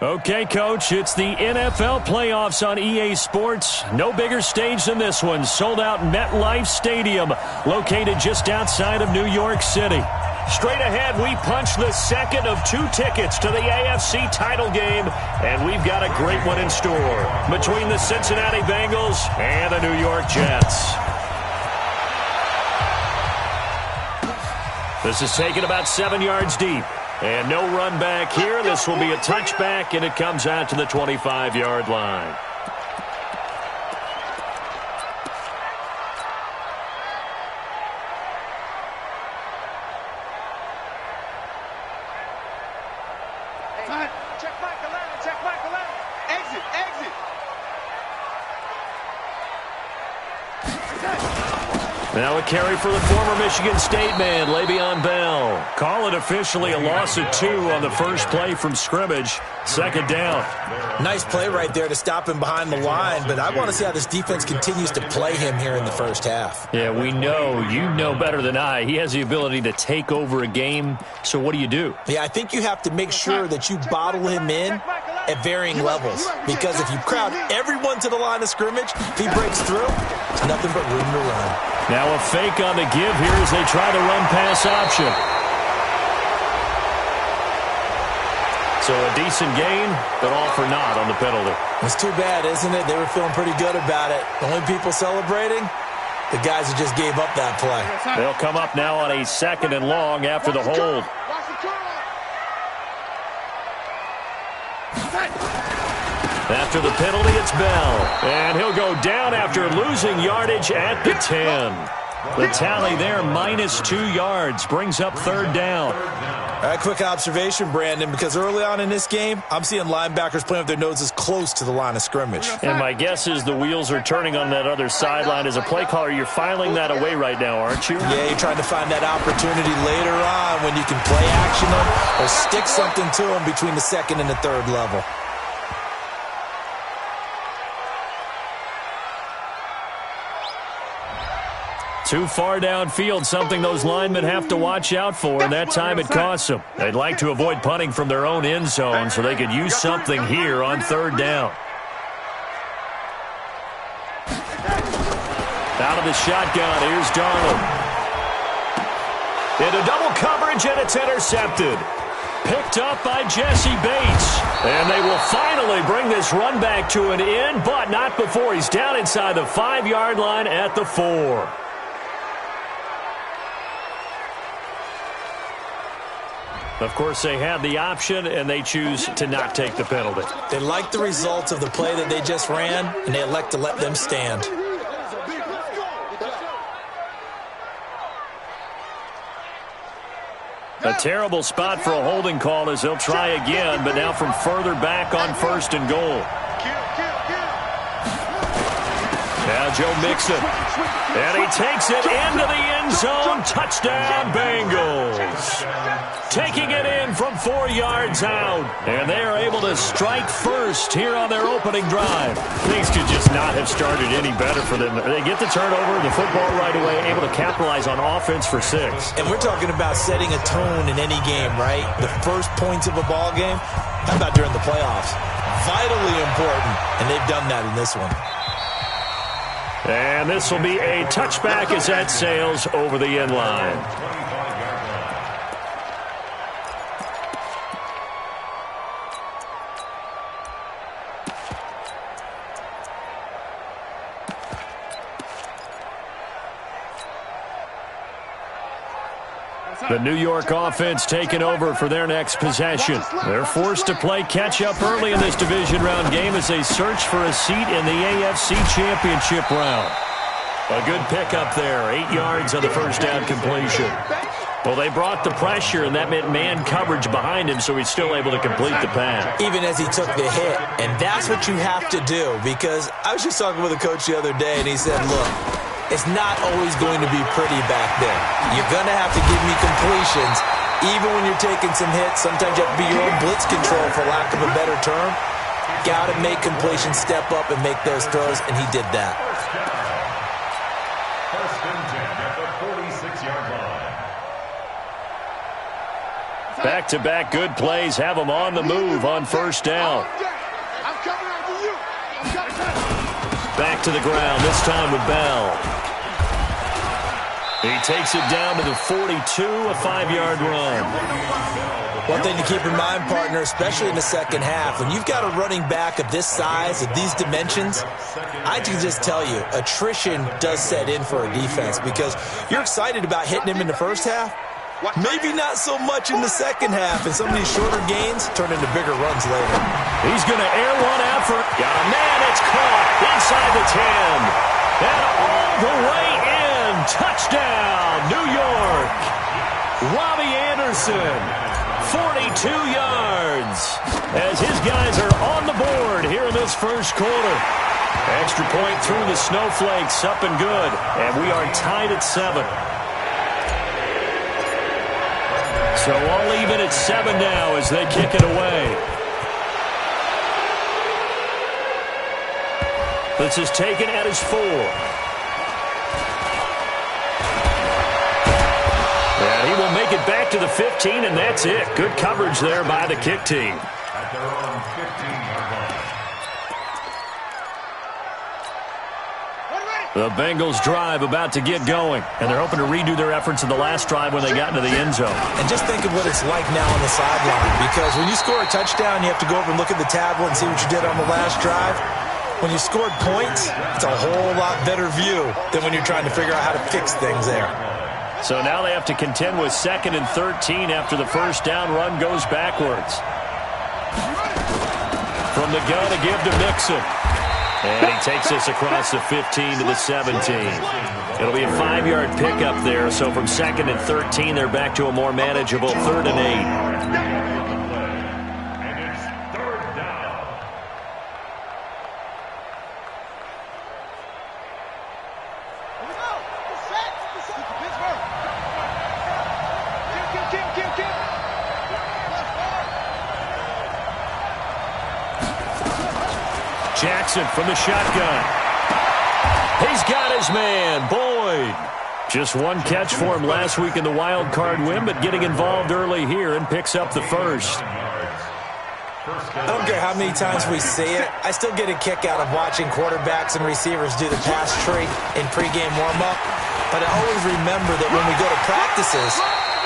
Okay, Coach, it's the NFL playoffs on EA Sports. No bigger stage than this one. Sold out MetLife Stadium, located just outside of New York City. Straight ahead, we punch the second of 2 tickets to the AFC title game, and we've got a great one in store between the Cincinnati Bengals and the New York Jets. This is taken about 7 yards deep. And no run back here. This will be a touchback, and it comes out to the 25-yard line. Check Mike 11, check Mike 11. Exit, exit. Now a carry for the former Michigan State man, Le'Veon Bell. Call it officially a loss of 2 on the first play from scrimmage. Second down. Nice play right there to stop him behind the line, but I want to see how this defense continues to play him here in the first half. Yeah, we know. You know better than I. He has the ability to take over a game, so what do? Yeah, I think you have to make sure that you bottle him in at varying levels, because if you crowd everyone to the line of scrimmage, if he breaks through, there's nothing but room to run. Now a fake on the give here as they try to run pass option. So a decent gain, but all for naught on the penalty. It's too bad, isn't it? They were feeling pretty good about it. The only people celebrating, the guys who just gave up that play. They'll come up now on a 2nd and long after the hold. After the penalty, it's Bell. And he'll go down after losing yardage at the 10. The tally there, minus 2 yards, brings up 3rd down. All right, quick observation, Brandon, because early on in this game, I'm seeing linebackers playing with their noses close to the line of scrimmage. And my guess is the wheels are turning on that other sideline. As a play caller, you're filing that away right now, aren't you? Yeah, you're trying to find that opportunity later on when you can play action them or stick something to them between the 2nd and the 3rd level. Too far downfield, something those linemen have to watch out for, and that time it costs them. They'd like to avoid punting from their own end zone so they could use something here on 3rd down. Out of the shotgun, here's Darnold. Into double coverage, and it's intercepted. Picked up by Jesse Bates. And they will finally bring this run back to an end, but not before he's down inside the 5-yard line at the 4. Of course, they have the option, and they choose to not take the penalty. They like the results of the play that they just ran, and they elect to let them stand. A terrible spot for a holding call as they'll try again, but now from further back on 1st and goal. Now Joe Mixon. And he takes it into the end zone. Touchdown, Bengals. Taking it in from 4 yards out. And they are able to strike first here on their opening drive. Things could just not have started any better for them. They get the turnover, the football right away, able to capitalize on offense for 6. And we're talking about setting a tone in any game, right? The first points of a ball game, how about during the playoffs? Vitally important, and they've done that in this one. And this will be a touchback as that sails over the end line. The New York offense taking over for their next possession. They're forced to play catch-up early in this division round game as they search for a seat in the AFC Championship round. A good pickup there, 8 yards on the first down completion. Well, they brought the pressure, and that meant man coverage behind him, so he's still able to complete the pass. Even as he took the hit, and that's what you have to do, because I was just talking with a coach the other day, and he said, look, it's not always going to be pretty back there. You're going to have to give me completions. Even when you're taking some hits, sometimes you have to be your own blitz control, for lack of a better term. Got to make completions, step up, and make those throws, and he did that. First and 10 at the 46-yard line. Back-to-back good plays have them on the move on first down. Back to the ground, this time with Bell. He takes it down to the 42, a 5-yard run. One thing to keep in mind, partner, especially in the second half, when you've got a running back of this size, of these dimensions, I can just tell you, attrition does set in for a defense because you're excited about hitting him in the first half. Maybe not so much in the second half, and some of these shorter gains turn into bigger runs later. He's going to air one out for... Got a man, it's caught inside the 10. And all the way in. Touchdown, New York. Robbie Anderson, 42 yards. As his guys are on the board here in this first quarter. Extra point through the snowflakes, up and good. And we are tied at 7. So all even at 7 now as they kick it away. This is taken at his 4. And he will make it back to the 15, and that's it. Good coverage there by the kick team. The Bengals drive about to get going, and they're hoping to redo their efforts in the last drive when they got into the end zone. And just think of what it's like now on the sideline, because when you score a touchdown, you have to go over and look at the tablet and see what you did on the last drive. When you scored points, it's a whole lot better view than when you're trying to figure out how to fix things there. So now they have to contend with 2nd and 13 after the first down run goes backwards. From the gun to give to Mixon. And he takes us across the 15 to the 17. It'll be a 5-yard pickup there. So from 2nd and 13, they're back to a more manageable 3rd and 8. Jackson from the shotgun. He's got his man, Boyd. Just one catch for him last week in the wild card win, but getting involved early here and picks up the first. I don't care how many times we see it. I still get a kick out of watching quarterbacks and receivers do the pass tree in pregame warm-up. But I always remember that when we go to practices,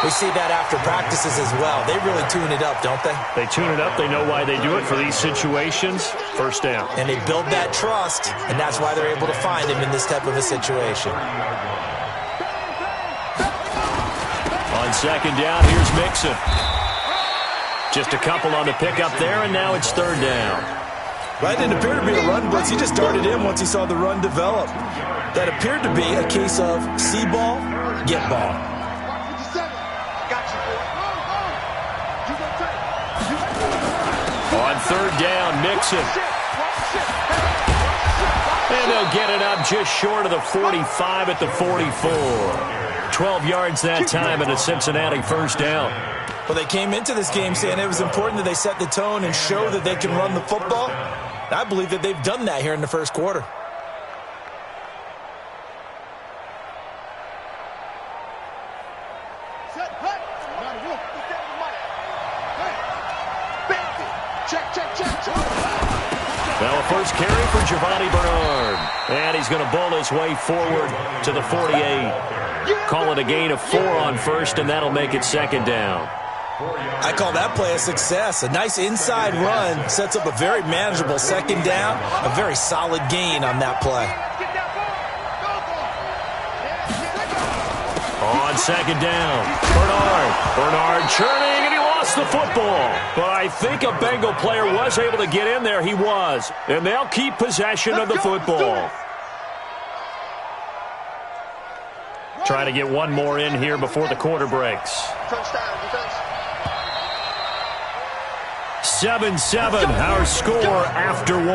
we see that after practices as well. They really tune it up, don't they? They tune it up. They know why they do it for these situations. First down. And they build that trust, and that's why they're able to find him in this type of a situation. On second down, here's Mixon. Just a couple on the pickup there, and now it's 3rd down. That didn't appear to be a run blitz. He just darted in once he saw the run develop. That appeared to be a case of see ball, get ball. On 3rd down, Mixon. And they'll get it up just short of the 45 at the 44. 12 yards that time and a Cincinnati first down. Well, they came into this game saying it was important that they set the tone and show that they can run the football. I believe that they've done that here in the first quarter. Now a first carry for Giovanni Bernard. And he's going to bull his way forward to the 48. Call it a gain of 4 on first, and that'll make it 2nd down. I call that play a success. A nice inside run sets up a very manageable 2nd down. A very solid gain on that play. On 2nd down, Bernard churning, and he lost the football. But I think a Bengal player was able to get in there. He was. And they'll keep possession of the football. Try to get one more in here before the quarter breaks. 7-7, our score after 1.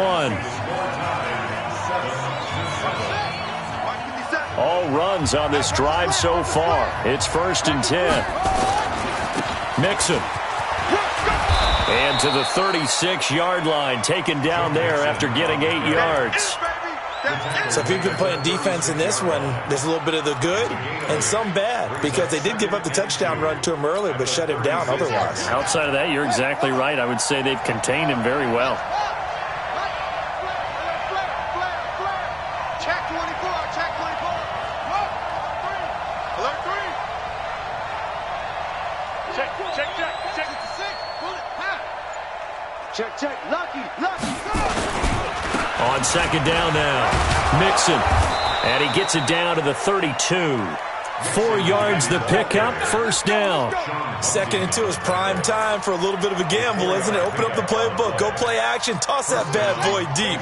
All runs on this drive so far. It's 1st and 10. Mixon. And to the 36-yard line, taken down there after getting 8 yards. So if you've been playing defense in this one, there's a little bit of the good and some bad, because they did give up the touchdown run to him earlier, but shut him down otherwise. Outside of that, you're exactly right. I would say they've contained him very well. Check 24, check 24. Alert 3. Check, check, check, check. Check, check, lucky, lucky. On second down now, Mixon, and he gets it down to the 32. 4 yards the pickup, first down. 2nd and 2 is prime time for a little bit of a gamble, isn't it? Open up the playbook, go play action, toss that bad boy deep.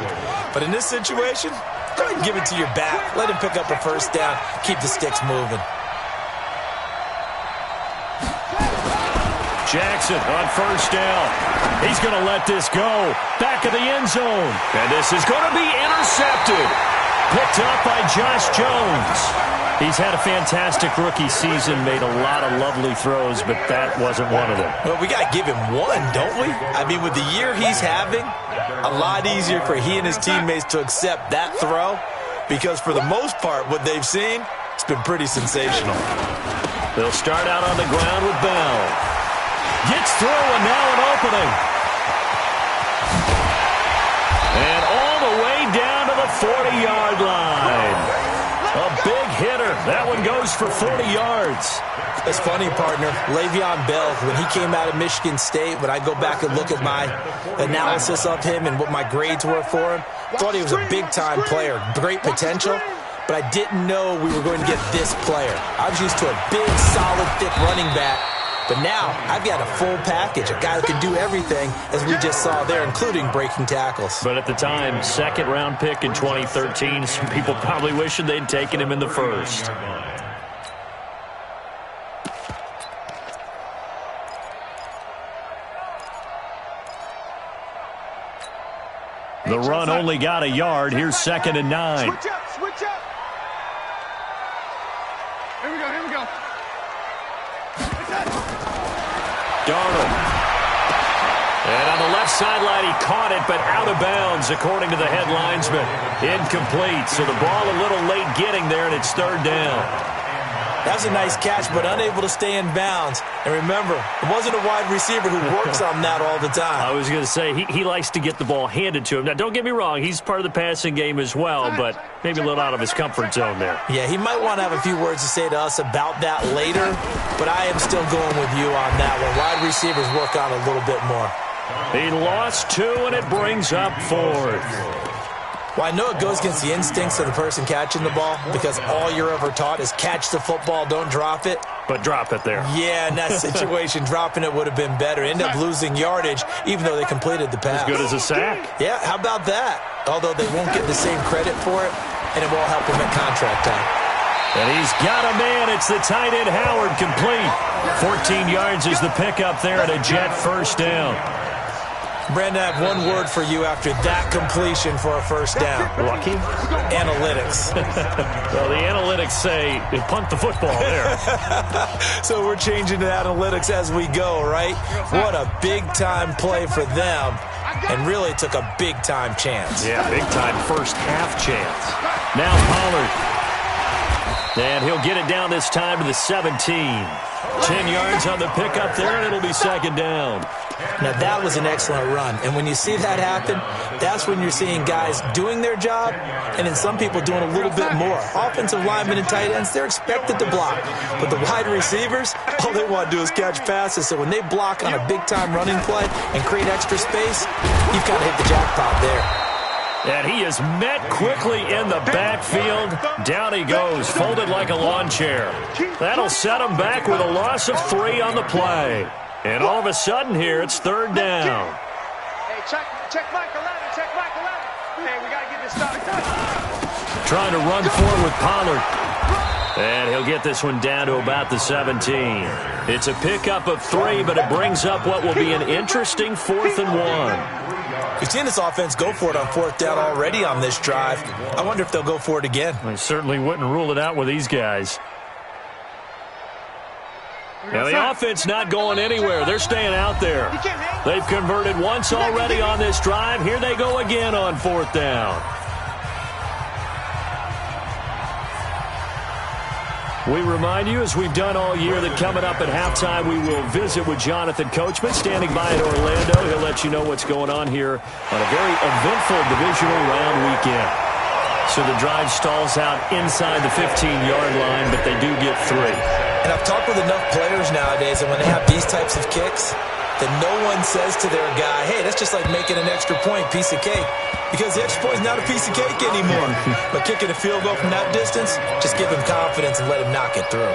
But in this situation, go ahead and give it to your back. Let him pick up a first down, keep the sticks moving. Jackson on first down. He's going to let this go. Back of the end zone. And this is going to be intercepted. Picked up by Josh Jones. He's had a fantastic rookie season, made a lot of lovely throws, but that wasn't one of them. Well, we got to give him one, don't we? I mean, with the year he's having, a lot easier for he and his teammates to accept that throw, because for the most part, what they've seen, it's been pretty sensational. They'll start out on the ground with Bell. Gets through, and now an opening. And all the way down to the 40-yard line. A big hitter. That one goes for 40 yards. It's funny, partner. Le'Veon Bell, when he came out of Michigan State, when I go back and look at my analysis of him and what my grades were for him, thought he was a big-time player, great potential, but I didn't know we were going to get this player. I was used to a big, solid, thick running back. But now, I've got a full package, a guy who can do everything, as we just saw there, including breaking tackles. But at the time, 2nd-round pick in 2013, some people probably wishing they'd taken him in the 1st. The run only got a yard. Here's 2nd and 9. Switch up, switch up. Here we go, here we go. Darnold. And on the left sideline, he caught it, but out of bounds, according to the head linesman. Incomplete, so the ball a little late getting there, and it's 3rd down. That was a nice catch, but unable to stay in bounds. And remember, it wasn't a wide receiver who works on that all the time. I was going to say, he likes to get the ball handed to him. Now, don't get me wrong, he's part of the passing game as well, but maybe a little out of his comfort zone there. Yeah, he might want to have a few words to say to us about that later, but I am still going with you on that one. Wide receivers work on a little bit more. He lost 2, and it brings up 4th. Well, I know it goes against the instincts of the person catching the ball, because all you're ever taught is catch the football, don't drop it. But drop it there. Yeah, in that situation, dropping it would have been better. End up losing yardage, even though they completed the pass. As good as a sack. Yeah, how about that? Although they won't get the same credit for it, and it won't help him at contract time. And he's got a man. It's the tight end, Howard, complete. 14 yards is the pickup there at a Jet first down. Brandon, I have one word for you after that completion for a first down. Lucky? Analytics. Well, the analytics say punt the football there. So we're changing to analytics as we go, right? What a big-time play for them, and really took a big-time chance. Yeah, big-time first half chance. Now Pollard. And he'll get it down this time to the 17. 10 yards on the pickup there, and it'll be 2nd down. Now, that was an excellent run. And when you see that happen, that's when you're seeing guys doing their job and then some people doing a little bit more. Offensive linemen and tight ends, they're expected to block. But the wide receivers, all they want to do is catch passes. So when they block on a big-time running play and create extra space, you've kind of hit the jackpot there. And he is met quickly in the backfield. Down he goes, folded like a lawn chair. That'll set him back with a loss of 3 on the play. And all of a sudden here, it's 3rd down. Hey, check Mike 11, check Mike 11. Hey, we got to get this started. Trying to run forward with Pollard. And he'll get this one down to about the 17. It's a pickup of 3, but it brings up what will be an interesting 4th and 1. We've seen this offense go for it on 4th down already on this drive. I wonder if they'll go for it again. I certainly wouldn't rule it out with these guys. Now, the offense not going anywhere. They're staying out there. They've converted once already on this drive. Here they go again on 4th down. We remind you, as we've done all year, that coming up at halftime, we will visit with Jonathan Coachman, standing by in Orlando. He'll let you know what's going on here on a very eventful divisional round weekend. So the drive stalls out inside the 15-yard line, but they do get 3. And I've talked with enough players nowadays, and when they have these types of kicks, that no one says to their guy, hey, that's just like making an extra point, piece of cake. Because the extra point is not a piece of cake anymore. But kicking a field goal from that distance, just give him confidence and let him knock it through.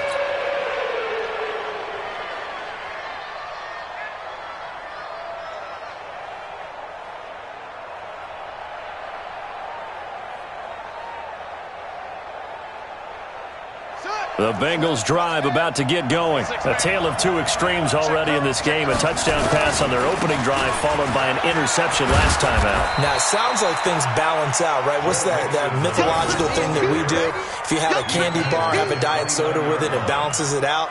The Bengals drive about to get going. A tale of two extremes already in this game. A touchdown pass on their opening drive followed by an interception last time out. Now, it sounds like things balance out, right? What's that mythological thing that we do? If you have a candy bar, have a diet soda with it, it balances it out.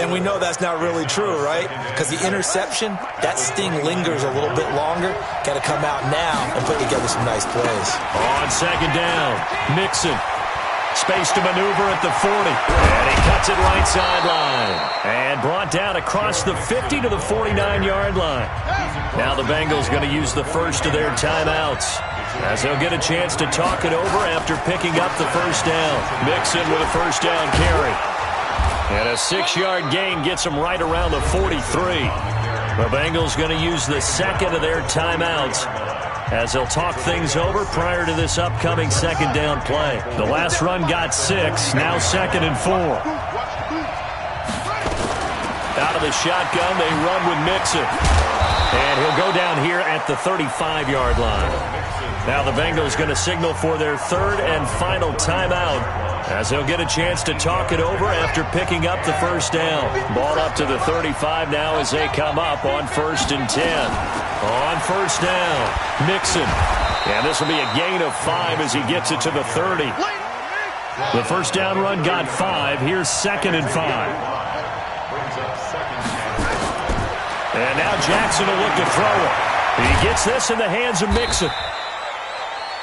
And we know that's not really true, right? Because the interception, that sting lingers a little bit longer. Got to come out now and put together some nice plays. On second down, Mixon. Space to maneuver at the 40. And he cuts it right sideline. And brought down across the 50 to the 49-yard line. Now the Bengals going to use the first of their timeouts, as they'll get a chance to talk it over after picking up the first down. Mixon with a first down carry. And a 6-yard gain gets them right around the 43. The Bengals going to use the second of their timeouts, as they'll talk things over prior to this upcoming second down play. The last run got 6, now 2nd and 4. Out of the shotgun, they run with Mixon. And he'll go down here at the 35-yard line. Now the Bengals going to signal for their third and final timeout, as they'll get a chance to talk it over after picking up the first down. Ball up to the 35 now as they come up on 1st and 10. On first down, Mixon. And this will be a gain of 5 as he gets it to the 30. The first down run got 5. Here's 2nd and 5. And now Jackson will look to throw it. He gets this in the hands of Mixon.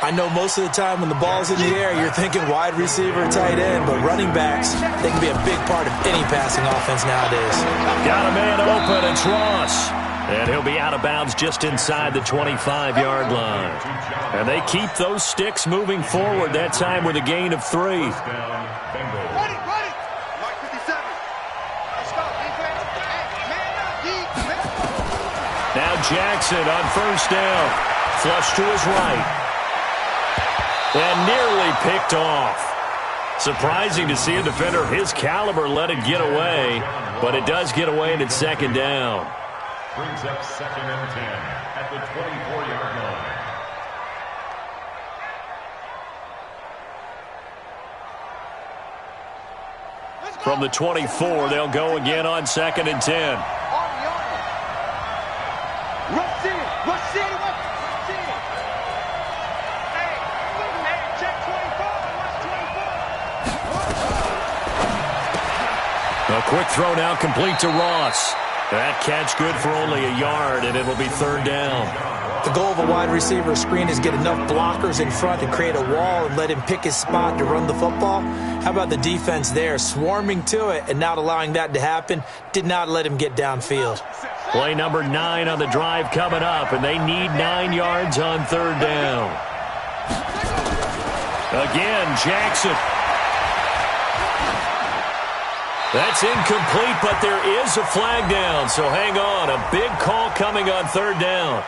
I know most of the time when the ball's in the air, you're thinking wide receiver, tight end, but running backs, they can be a big part of any passing offense nowadays. Got a man open, it's Ross. And he'll be out of bounds just inside the 25-yard line. And they keep those sticks moving forward, that time with a gain of 3. Now Jackson on first down. Flush to his right. And nearly picked off. Surprising to see a defender of his caliber let it get away, but it does get away and it's second down. Brings up 2nd and 10 at the 24-yard line. From the 24, they'll go again on 2nd and 10. A quick throw now complete to Ross. That catch good for only a yard, and it'll be third down. The goal of a wide receiver screen is get enough blockers in front to create a wall and let him pick his spot to run the football. How about the defense there, swarming to it and not allowing that to happen? Did not let him get downfield. Play number 9 on the drive coming up, and they need 9 yards on third down. Again, Jackson. That's incomplete, but there is a flag down, so hang on. A big call coming on third down.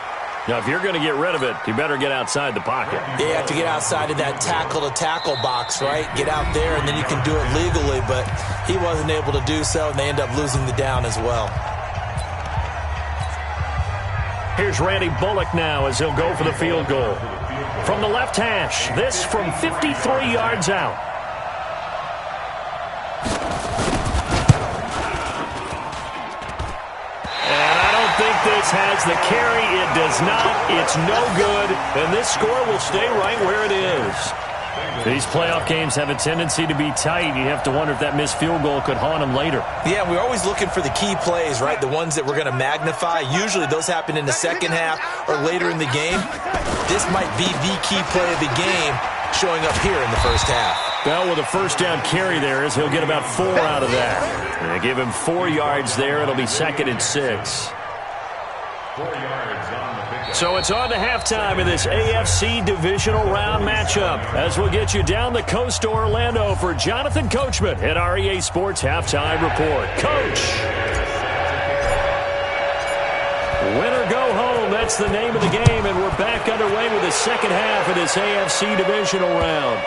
Now, if you're going to get rid of it, you better get outside the pocket. Yeah, you have to get outside of that tackle-to-tackle box, right? Get out there, and then you can do it legally, but he wasn't able to do so, and they end up losing the down as well. Here's Randy Bullock now as he'll go for the field goal. From the left hash, this from 53 yards out. This has the carry. It does not. It's no good. And this score will stay right where it is. These playoff games have a tendency to be tight. You have to wonder if that missed field goal could haunt them later. Yeah, we're always looking for the key plays, right? The ones that we're going to magnify. Usually those happen in the second half or later in the game. This might be the key play of the game. showing up here in the first half. Bell with a first down carry there as he'll get about 4 out of that. And they give him 4 yards there. It'll be 2nd and 6. 4 yards on the pickup. So it's on to halftime in this AFC divisional round matchup as we'll get you down the coast to Orlando for Jonathan Coachman at our EA Sports Halftime Report. Coach! Win or go home, that's the name of the game, and we're back underway with the second half of this AFC divisional round.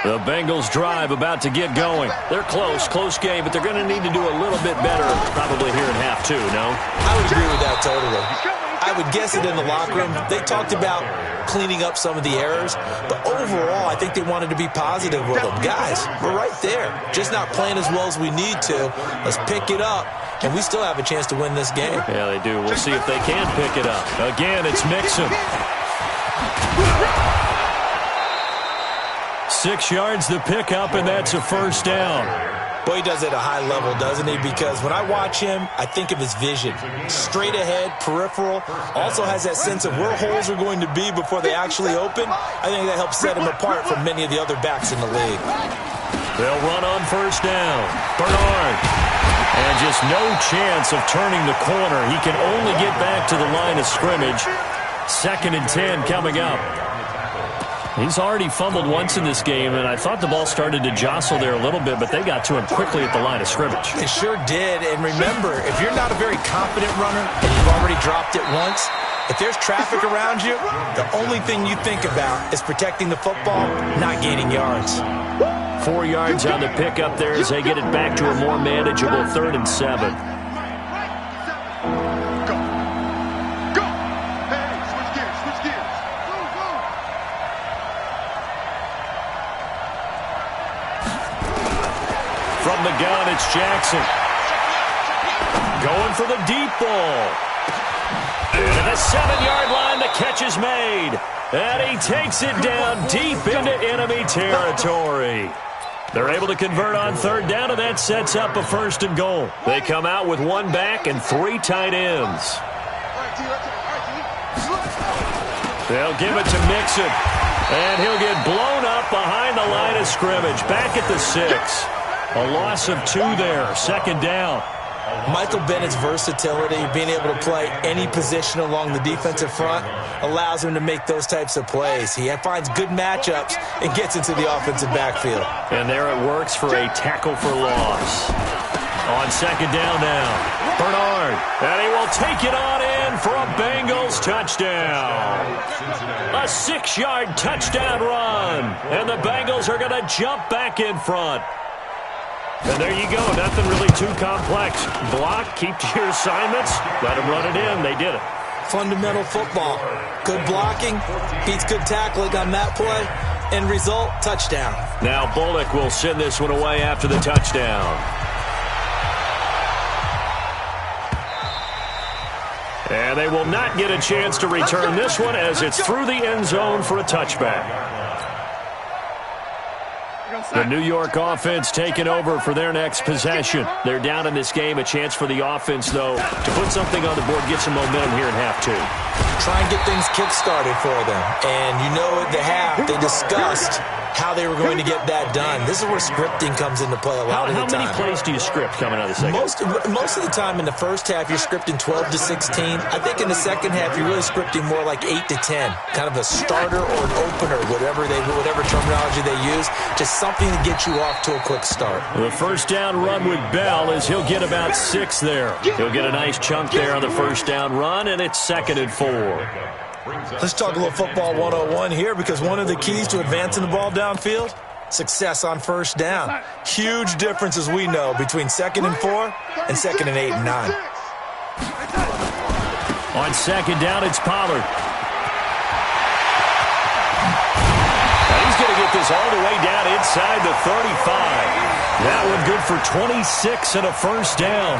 The Bengals drive about to get going. They're close game, but they're going to need to do a little bit better probably here in half 2, no? I would agree with that totally. I would guess it in the locker room. They talked about cleaning up some of the errors, but overall, I think they wanted to be positive with them. Guys, we're right there. Just not playing as well as we need to. Let's pick it up, and we still have a chance to win this game. Yeah, they do. We'll see if they can pick it up. Again, it's Mixon. 6 yards to pick up, and that's a first down. Boy, he does it at a high level, doesn't he? Because when I watch him, I think of his vision. Straight ahead, peripheral. Also has that sense of where holes are going to be before they actually open. I think that helps set him apart from many of the other backs in the league. They'll run on first down. Bernard. And just no chance of turning the corner. He can only get back to the line of scrimmage. 2nd and 10 coming up. He's already fumbled once in this game, and I thought the ball started to jostle there a little bit, but they got to him quickly at the line of scrimmage. It sure did, and remember, if you're not a very confident runner and you've already dropped it once, if there's traffic around you, the only thing you think about is protecting the football, not gaining yards. 4 yards on the pickup there as they get it back to a more manageable 3rd and 7. From the gun, it's Jackson. Going for the deep ball. And at the 7-yard line, the catch is made. And he takes it down deep into enemy territory. They're able to convert on 3rd down, and that sets up a 1st and goal. They come out with 1 back and 3 tight ends. They'll give it to Mixon. And he'll get blown up behind the line of scrimmage. Back at the 6. A loss of 2 there, 2nd down. Michael Bennett's versatility, being able to play any position along the defensive front, allows him to make those types of plays. He finds good matchups and gets into the offensive backfield. And there it works for a tackle for loss. On 2nd down now, Bernard. And he will take it on in for a Bengals touchdown. A 6-yard touchdown run. And the Bengals are going to jump back in front. And there you go. Nothing really too complex. Block, keep to your assignments, let them run it in. They did it. Fundamental football. Good blocking, beats good tackling on that play. End result, touchdown. Now Bullock will send this one away after the touchdown. And they will not get a chance to return this one as it's through the end zone for a touchback. The New York offense taking over for their next possession. They're down in this game. A chance for the offense, though, to put something on the board, get some momentum here in half 2. Try and get things kick-started for them. And you know at the half, they discussed how they were going to get that done. This is where scripting comes into play a lot of the time. How many plays do you script coming out of the second? Most of the time in the first half, you're scripting 12 to 16. I think in the second half, you're really scripting more like 8 to 10. Kind of a starter or an opener, whatever terminology they use. Just something to get you off to a quick start. The first down run with Bell is he'll get about 6 there. He'll get a nice chunk there on the first down run, and it's 2nd and 4. Let's talk a little football 101 here, because one of the keys to advancing the ball downfield, success on first down. Huge difference, as we know, between 2nd and 4 and 2nd and 8 and 9. On 2nd down, it's Pollard. He's going to get this all the way down inside the 35. That one good for 26 and a first down.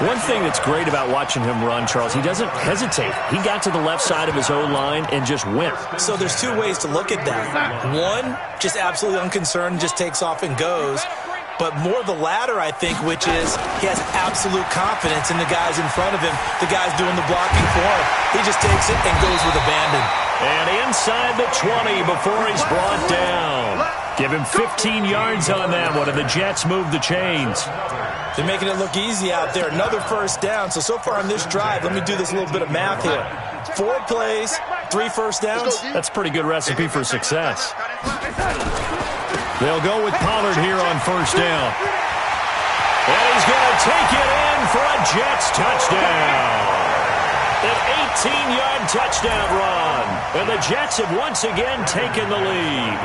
One thing that's great about watching him run, Charles, he doesn't hesitate. He got to the left side of his O-line and just went. So there's 2 ways to look at that. One, just absolutely unconcerned, just takes off and goes. but more the latter, I think, which is he has absolute confidence in the guys in front of him, the guys doing the blocking for him. He just takes it and goes with abandon. And inside the 20 before he's brought down. Give him 15 yards on that one, and the Jets move the chains. They're making it look easy out there. Another first down. So far on this drive, let me do this little bit of math here. 4 plays, 3 first downs. That's a pretty good recipe for success. They'll go with Pollard here on first down. And he's going to take it in for a Jets touchdown. An 18-yard touchdown run. And the Jets have once again taken the lead.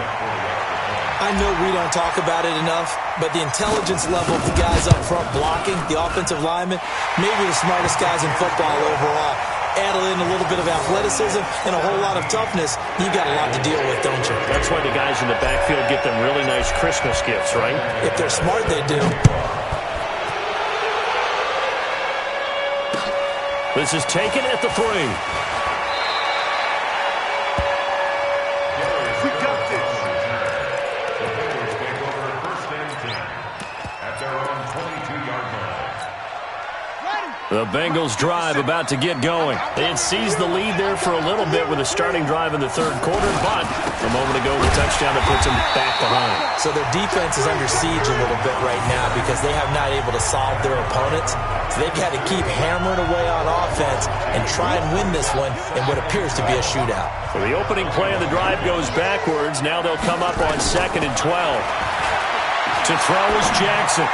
I know we don't talk about it enough, but the intelligence level of the guys up front blocking, the offensive linemen, maybe the smartest guys in football overall. Add in a little bit of athleticism and a whole lot of toughness, you've got a lot to deal with, don't you? That's why the guys in the backfield get them really nice Christmas gifts, right? If they're smart, they do. This is taken at the 3. We got this. The Bengals drive about to get going. They had seized the lead there for a little bit with a starting drive in the third quarter, but a moment ago the touchdown that puts them back behind. So their defense is under siege a little bit right now because they have not able to solve their opponents. So they've got to keep hammering away on offense and try and win this one in what appears to be a shootout. So the opening play of the drive goes backwards. Now they'll come up on 2nd and 12. To throw is Jackson.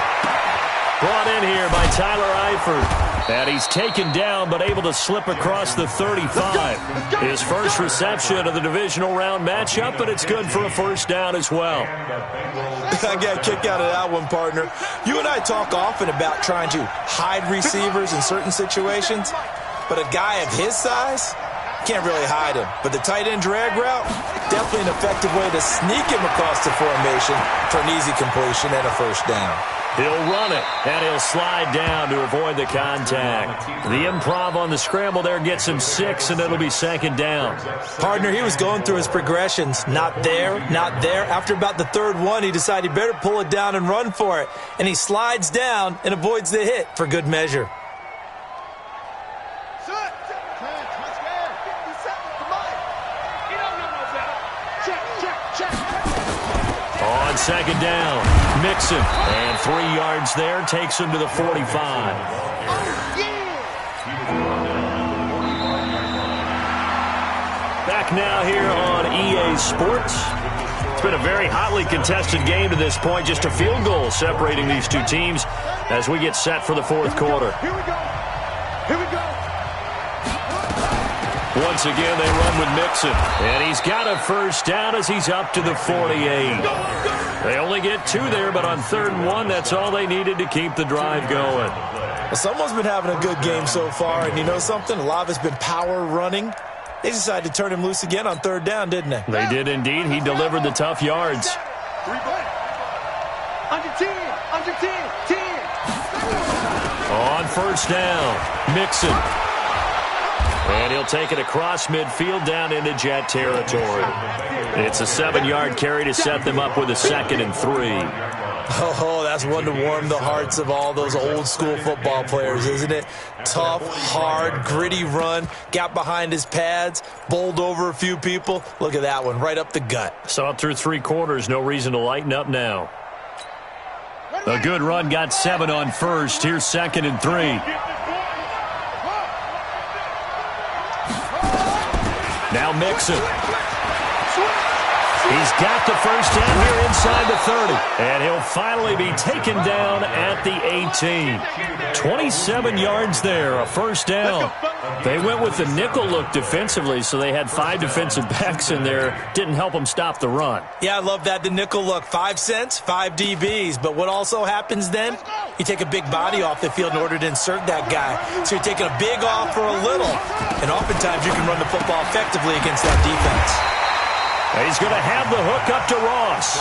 Brought in here by Tyler Eifert. And he's taken down but able to slip across the 35. His first reception of the divisional round matchup, but it's good for a first down as well. I got a kick out of that one, partner. You and I talk often about trying to hide receivers in certain situations, but a guy of his size can't really hide him. But the tight end drag route, definitely an effective way to sneak him across the formation for an easy completion and a first down. He'll run it, and he'll slide down to avoid the contact. The improv on the scramble there gets him 6, and it'll be 2nd down. Partner, he was going through his progressions. Not there, not there. After about the 3rd one, he decided he better pull it down and run for it. And he slides down and avoids the hit for good measure. On 2nd down, Mixon, and 3 yards there, takes him to the 45. Back now here on EA Sports. It's been a very hotly contested game to this point, just a field goal separating these two teams as we get set for the 4th quarter. Here we go. Here we go. Once again, they run with Mixon, and he's got a first down as he's up to the 48. They only get 2 there, but on 3rd and 1, that's all they needed to keep the drive going. Well, someone's been having a good game so far, and you know something? A lot of it's been power running. They decided to turn him loose again on 3rd down, didn't they? They did indeed. He delivered the tough yards. Under 10, under 10, 10. On first down, Mixon. And he'll take it across midfield down into Jet territory. It's a 7-yard carry to set them up with a 2nd and 3. Oh, that's one to warm the hearts of all those old-school football players, isn't it? Tough, hard, gritty run, got behind his pads, bowled over a few people. Look at that one, right up the gut. Saw it through 3 quarters, no reason to lighten up now. A good run, got 7 on first. Here's 2nd and 3. Now Mixon. He's got the first down here inside the 30. And he'll finally be taken down at the 18. 27 yards there, a first down. They went with the nickel look defensively, so they had 5 defensive backs in there. Didn't help them stop the run. Yeah, I love that, the nickel look. 5 cents, 5 DBs. But what also happens then? You take a big body off the field in order to insert that guy. So you're taking a big off for a little. And oftentimes you can run the football effectively against that defense. He's going to have the hook up to Ross.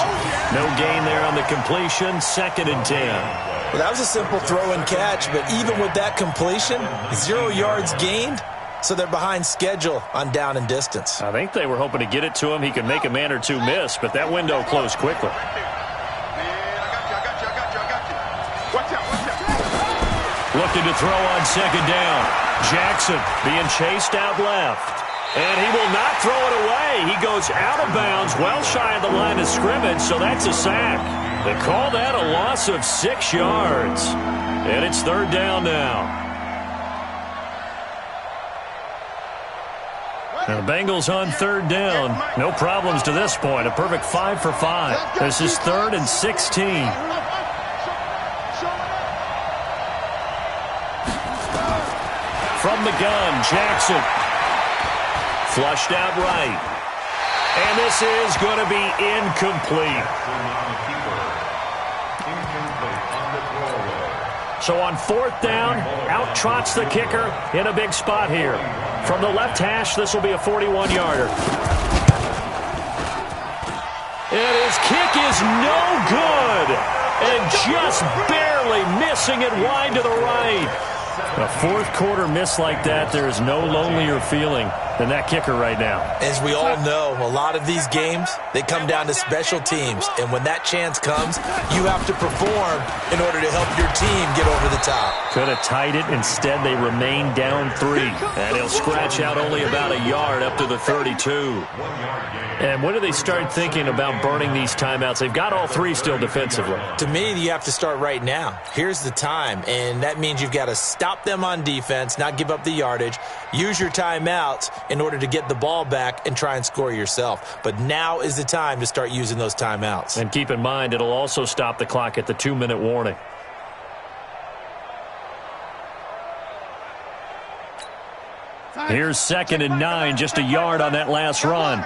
No gain there on the completion, 2nd and 10. Well, that was a simple throw and catch, but even with that completion, 0 yards gained, so they're behind schedule on down and distance. I think they were hoping to get it to him. He could make a man or two miss, but that window closed quickly. Looking to throw on second down. Jackson being chased out left. And he will not throw it away. He goes out of bounds, well shy of the line of scrimmage, so that's a sack. They call that a loss of 6 yards. And it's third down now. And the Bengals on third down. No problems to this point. A perfect 5 for 5. This is 3rd and 16. From the gun, Jackson. Flushed out right. And this is going to be incomplete. So on 4th down, out trots the kicker in a big spot here. From the left hash, this will be a 41-yarder. And his kick is no good. And just barely missing it wide to the right. A fourth quarter miss like that, there is no lonelier feeling than that kicker right now. As we all know, a lot of these games, they come down to special teams. And when that chance comes, you have to perform in order to help your team get over the top. Could have tied it. Instead, they remain down 3. And he'll scratch out only about a yard up to the 32. And when do they start thinking about burning these timeouts? They've got all 3 still defensively. To me, you have to start right now. Here's the time. And that means you've got to stop them on defense, not give up the yardage. Use your timeouts in order to get the ball back and try and score yourself. But now is the time to start using those timeouts. And keep in mind, it'll also stop the clock at the 2-minute warning. Here's 2nd and 9, just a yard on that last run.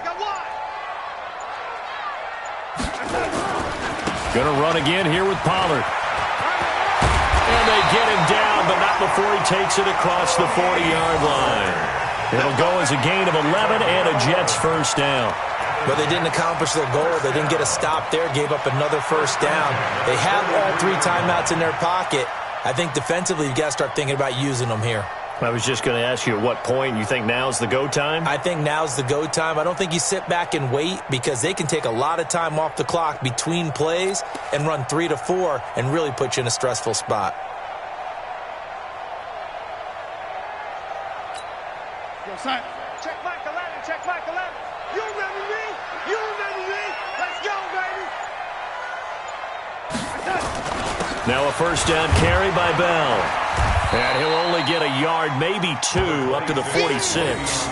Going to run again here with Pollard. And they get him down, but not before he takes it across the 40-yard line. It'll go as a gain of 11 and a Jets first down. But they didn't accomplish their goal. They didn't get a stop there, gave up another first down. They have all 3 timeouts in their pocket. I think defensively you've got to start thinking about using them here. I was just going to ask you at what point you think now's the go time? I think now's the go time. I don't think you sit back and wait because they can take a lot of time off the clock between plays and run 3 to 4 and really put you in a stressful spot. Yo, son. Check Mike 11, check Mike 11. You remember me? You remember me? Let's go, baby. Now a first down carry by Bell. And he'll only get a yard, maybe 2, up to the 46.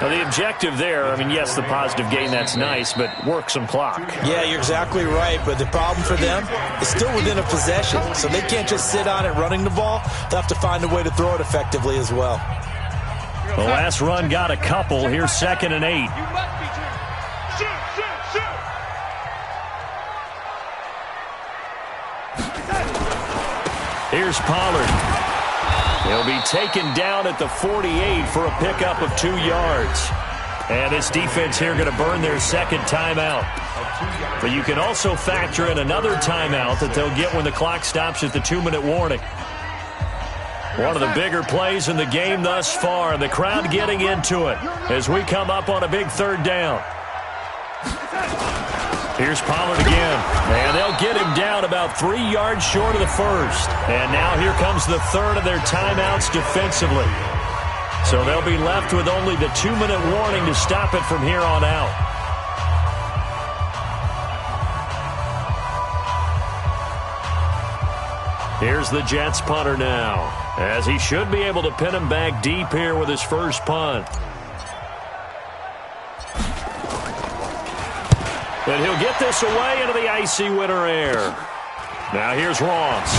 Now the objective there, I mean, yes, the positive gain, that's nice, but work some clock. Yeah, you're exactly right, but the problem for them is still within a possession, so they can't just sit on it running the ball. They'll have to find a way to throw it effectively as well. The last run got a couple. Here's 2nd and 8. Here's Pollard. He'll be taken down at the 48 for a pickup of 2 yards. And this defense here going to burn their 2nd timeout. But you can also factor in another timeout that they'll get when the clock stops at the 2-minute warning. One of the bigger plays in the game thus far. The crowd getting into it as we come up on a big 3rd down. Here's Pollard again. And they'll get him down about 3 yards short of the first. And now here comes the 3rd of their timeouts defensively. So they'll be left with only the 2-minute warning to stop it from here on out. Here's the Jets punter now, as he should be able to pin him back deep here with his first punt. And he'll get this away into the icy winter air. Now here's Ross.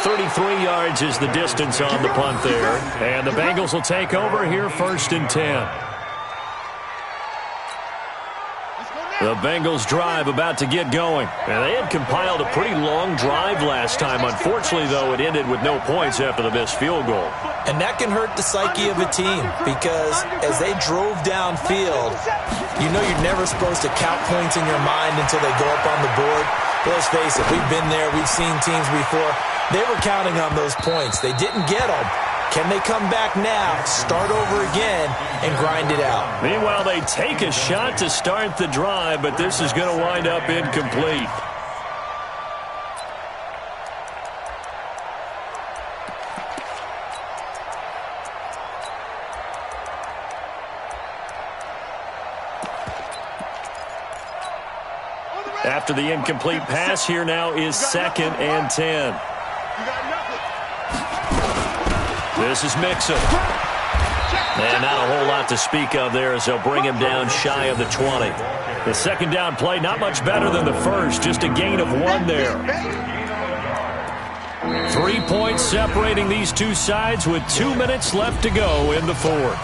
33 yards is the distance on the punt there. And the Bengals will take over here 1st and 10. The Bengals drive about to get going. And they had compiled a pretty long drive last time. Unfortunately, though, it ended with no points after the missed field goal. And that can hurt the psyche of a team because as they drove downfield, you know you're never supposed to count points in your mind until they go up on the board. But let's face it, we've been there. We've seen teams before. They were counting on those points. They didn't get them. Can they come back now, start over again, and grind it out? Meanwhile, they take a shot to start the drive, but this is going to wind up incomplete. After the incomplete pass, here now is 2nd and 10. This is Mixon. And not a whole lot to speak of there as they'll bring him down shy of the 20. The second down play, not much better than the first, just a gain of 1 there. 3 points separating these two sides with 2 minutes left to go in the fourth.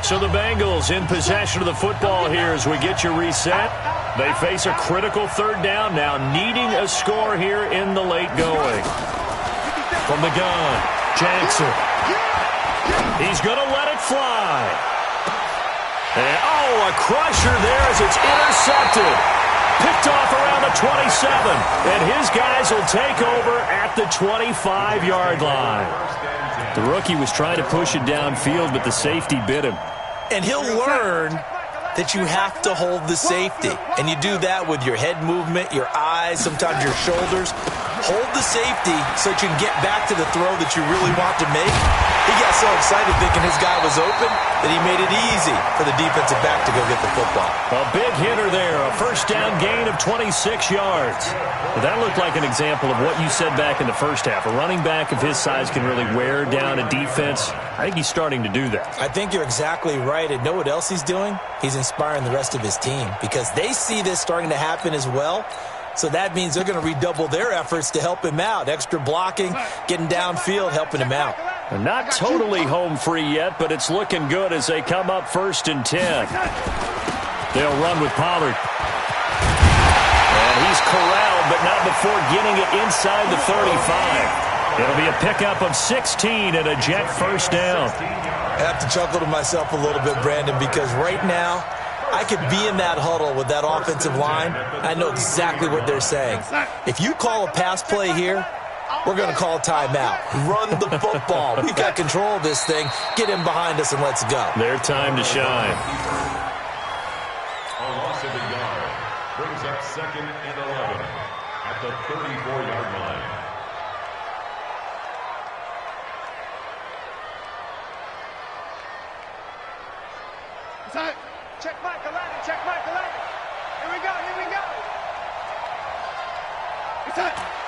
So the Bengals in possession of the football here as we get you reset. They face a critical third down now, needing a score here in the late going. From the gun, Jackson. He's going to let it fly. And, a crusher there as it's intercepted. Picked off around the 27. And his guys will take over at the 25-yard line. The rookie was trying to push it downfield, but the safety bit him. And he'll learn that you have to hold the safety. And you do that with your head movement, your eyes, sometimes your shoulders. Hold the safety so that you can get back to the throw that you really want to make. He got so excited thinking his guy was open that he made it easy for the defensive back to go get the football. A big hitter there, a first down gain of 26 yards. Well, that looked like an example of what you said back in the first half. A running back of his size can really wear down a defense. I think he's starting to do that. I think you're exactly right. And know what else he's doing? He's inspiring the rest of his team because they see this starting to happen as well. So that means they're going to redouble their efforts to help him out. Extra blocking, getting downfield, helping him out. They're not totally home free yet, but it's looking good as they come up 1st and 10. They'll run with Pollard. And he's corralled, but not before getting it inside the 35. It'll be a pickup of 16 and a Jet first down. I have to chuckle to myself a little bit, Brandon, because right now, I could be in that huddle with that offensive line. I know exactly what they're saying. If you call a pass play here, we're going to call a timeout. Run the football. We've got control of this thing. Get him behind us and let's go. Their time to shine. A loss of a yard brings up 2nd and 11 at the 34-yard line. Check Michael Allen, check Michael Allen. Here we go, here we go.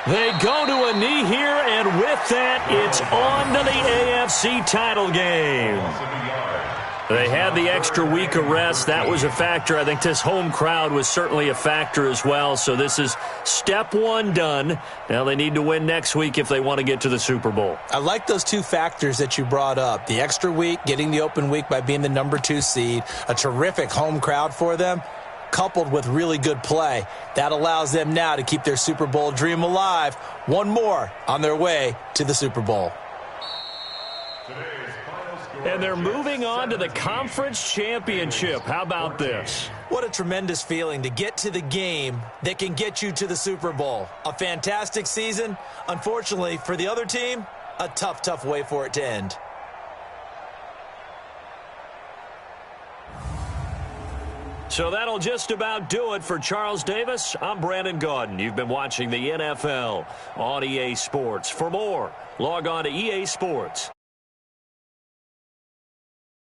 They go to a knee here, and with that, it's on to the AFC title game. They had the extra week of rest. That was a factor. I think this home crowd was certainly a factor as well. So this is step 1 done. Now they need to win next week if they want to get to the Super Bowl. I like those 2 factors that you brought up. The extra week, getting the open week by being the number 2 seed, a terrific home crowd for them, coupled with really good play. That allows them now to keep their Super Bowl dream alive. One more on their way to the Super Bowl. And they're moving on to the conference championship. How about this? What a tremendous feeling to get to the game that can get you to the Super Bowl. A fantastic season. Unfortunately, for the other team, a tough, tough way for it to end. So that'll just about do it for Charles Davis. I'm Brandon Gaudin. You've been watching the NFL on EA Sports. For more, log on to EA Sports.